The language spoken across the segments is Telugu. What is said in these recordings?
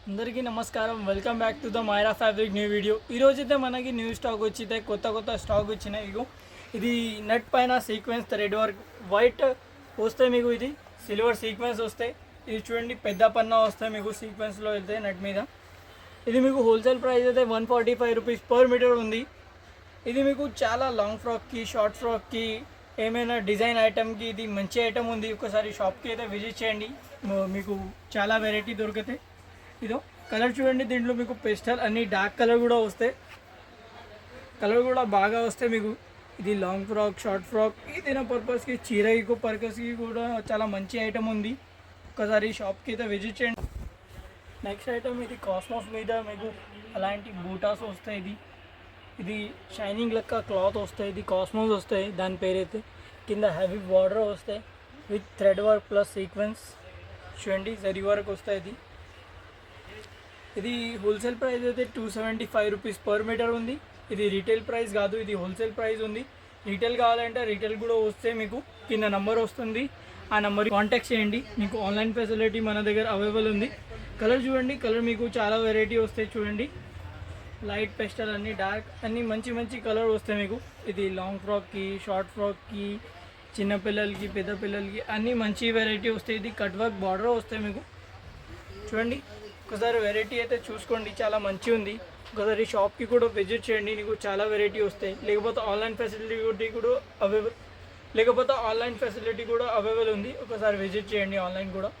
అందరికీ నమస్కారం. Welcome back to the Myra fabric new video. ఈరోజైతే మనకి న్యూ స్టాక్ వచ్చితే కొత్త స్టాక్ వచ్చినాయి. ఇగో ఇది నెట్ పైన సీక్వెన్స్ థ్రెడ్ వర్క్ వైట్ వస్తాయి, మీకు ఇది సిల్వర్ సీక్వెన్స్ వస్తాయి. ఇది చూడండి, పెద్ద పన్నా వస్తాయి మీకు సీక్వెన్స్లో వెళ్తే నెట్ మీద. ఇది మీకు హోల్సేల్ ప్రైస్ అయితే 145 రూపీస్ పర్ మీటర్ ఉంది. ఇది మీకు చాలా లాంగ్ ఫ్రాక్కి, షార్ట్ ఫ్రాక్కి, ఏమైనా డిజైన్ ఐటమ్కి ఇది మంచి ఐటమ్ ఉంది. ఒకసారి షాప్కి అయితే విజిట్ చేయండి, మీకు చాలా వెరైటీ దొరుకుతాయి. ఇదో కలర్ చూడండి, దీంట్లో మీకు పెస్టల్ అన్ని డార్క్ కలర్ కూడా వస్తాయి, కలర్ కూడా బాగా వస్తాయి మీకు. ఇది లాంగ్ ఫ్రాక్, షార్ట్ ఫ్రాక్, ఏదైనా పర్పస్కి, చీరకి పర్పస్కి కూడా చాలా మంచి ఐటమ్ ఉంది. ఒకసారి షాప్కి అయితే విజిట్ చేయండి. నెక్స్ట్ ఐటమ్ ఇది కాస్మాస్ మీద మీకు అలాంటి బూటాస్ వస్తాయి. ఇది షైనింగ్ లెక్క క్లాత్ వస్తాయి, ఇది కాస్మాస్ వస్తాయి దాని పేరైతే. కింద హెవీ బార్డర్ వస్తాయి with thread work plus sequence. చూడండి, జరీ వర్క్ వస్తాయి. ఇది హోల్సేల్ ప్రైస్ అయితే 275 రూపీస్ పర్ మీటర్ ఉంది. ఇది రీటైల్ ప్రైస్ కాదు, ఇది హోల్సేల్ ప్రైస్ ఉంది. రీటైల్ కావాలంటే రీటైల్ కూడా వస్తే మీకు కింద నెంబర్ వస్తుంది, ఆ నెంబర్కి కాంటాక్ట్ చేయండి. మీకు ఆన్లైన్ ఫెసిలిటీ మన దగ్గర అవైలబుల్ ఉంది. కలర్ చూడండి, కలర్ మీకు చాలా వెరైటీ వస్తాయి. చూడండి, లైట్ పెస్టల్ అన్ని డార్క్ అన్ని మంచి కలర్ వస్తాయి మీకు. ఇది లాంగ్ ఫ్రాక్కి, షార్ట్ ఫ్రాక్కి, చిన్నపిల్లలకి, పెద్ద పిల్లలకి అన్నీ మంచి వెరైటీ వస్తాయి. ఇది కట్ వర్క్ బార్డర్ వస్తాయి మీకు. చూడండి, ఒకసారి వెరైటీ అయితే చూసుకోండి, చాలా మంచి ఉంది. ఒకసారి షాప్కి కూడా విజిట్ చేయండి, నీకు చాలా వెరైటీ వస్తాయి. లేకపోతే ఆన్లైన్ ఫెసిలిటీ కూడా అవైలబుల్ ఉంది. ఒకసారి విజిట్ చేయండి ఆన్లైన్ కూడా.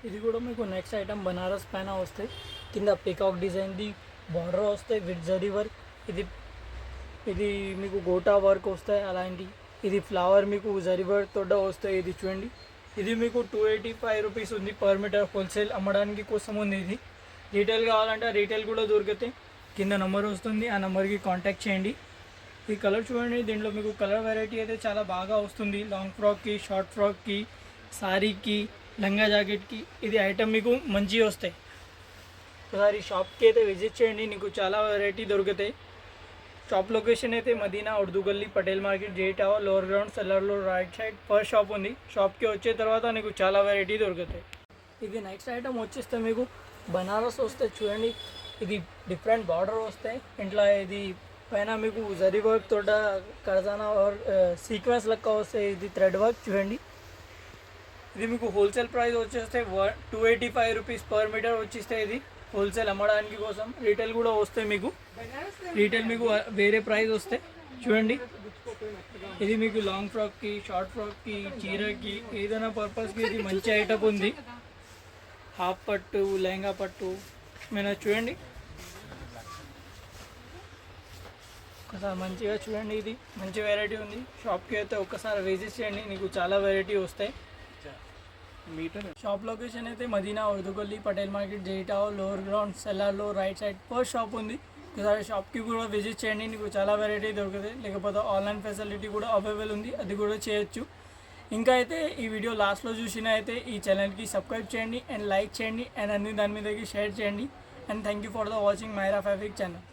ఇది కూడా మీకు నెక్స్ట్ ఐటమ్ బనారస్ పైన వస్తాయి. కింద పీకాక్ డిజైన్ది బార్డర్ వస్తాయి విత్ జరీ వర్క్. ఇది మీకు గోటా వర్క్ వస్తాయి అలాంటి. ఇది ఫ్లవర్ మీకు జరీ వర్క్ తోట వస్తాయి. ఇది చూడండి, ఇది మీకు 285 రూపీస్ ఉంది పర్ మీటర్. హోల్సేల్ అమ్మడానికి కోసం ఉంది. ఇది రీటైల్ కావాలంటే రీటైల్ కూడా దొరికితే కింద నెంబర్ వస్తుంది, ఆ నెంబర్కి కాంటాక్ట్ చేయండి. ఈ కలర్ చూడండి, దీంట్లో మీకు కలర్ వెరైటీ అయితే చాలా బాగా వస్తుంది. లాంగ్ ఫ్రాక్కి, షార్ట్ ఫ్రాక్కి, సారీకి, లంగా జాకెట్కి ఇది ఐటమ్ మీకు మంచిగా వస్తాయి. ఒకసారి షాప్కి అయితే విజిట్ చేయండి, నీకు చాలా వెరైటీ దొరుకుతాయి. షాప్ లొకేషన్ అయితే మదీనా, ఉర్దూ గల్లీ, Patel market, J tower, lower ground, సెల్లర్లో రైట్ సైడ్ ఫస్ట్ షాప్ ఉంది. షాప్కి వచ్చే తర్వాత నీకు చాలా వెరైటీ దొరుకుతాయి. ఇది నెక్స్ట్ ఐటమ్ వచ్చేస్తే మీకు బనారస్ వస్తాయి. చూడండి, ఇది డిఫరెంట్ బార్డర్ వస్తాయి. ఇంట్లో ఇది పైన మీకు జరీ వర్క్ తోట కర్జానా సీక్వెన్స్ లెక్క వస్తాయి. ఇది థ్రెడ్ వర్క్. చూడండి, ఇది మీకు హోల్సేల్ ప్రైస్ వచ్చేస్తే 285 రూపీస్ పర్ మీటర్ వచ్చేస్తే. ఇది హోల్సేల్ అమ్మడానికి కోసం. రీటైల్ కూడా వస్తాయి మీకు, రీటైల్ మీకు వేరే ప్రైస్ వస్తాయి. చూడండి, ఇది మీకు లాంగ్ ఫ్రాక్కి, షార్ట్ ఫ్రాక్కి, చీరకి, ఏదైనా పర్పస్కి ఇది మంచి ఐటమ్ ఉంది. హాఫ్ పట్టు, లెహంగా పట్టు మీద చూడండి, ఒకసారి మంచిగా చూడండి. ఇది మంచి వెరైటీ ఉంది. షాప్కి అయితే ఒకసారి విజిట్ చేయండి, నీకు చాలా వెరైటీ వస్తాయి. షాప్ లొకేషన్ అయితే మదీనా, ఉర్దూ గల్లీ, Patel market, J tower, lower ground, సెల్లర్లో రైట్ సైడ్ ఫస్ట్ షాప్ ఉంది. ఒకసారి షాప్కి కూడా విజిట్ చేయండి, నీకు చాలా వెరైటీ దొరుకుతాయి. లేకపోతే ఆన్లైన్ ఫెసిలిటీ కూడా అవైలబుల్ ఉంది, అది కూడా చేయొచ్చు. ఇంకా అయితే ఈ వీడియో లాస్ట్లో చూసిన అయితే ఈ ఛానల్కి సబ్స్క్రైబ్ చేయండి అండ్ లైక్ చేయండి అండ్ అన్ని దాని మీదకి షేర్ చేయండి. And thank you for the watching Myra fabric channel.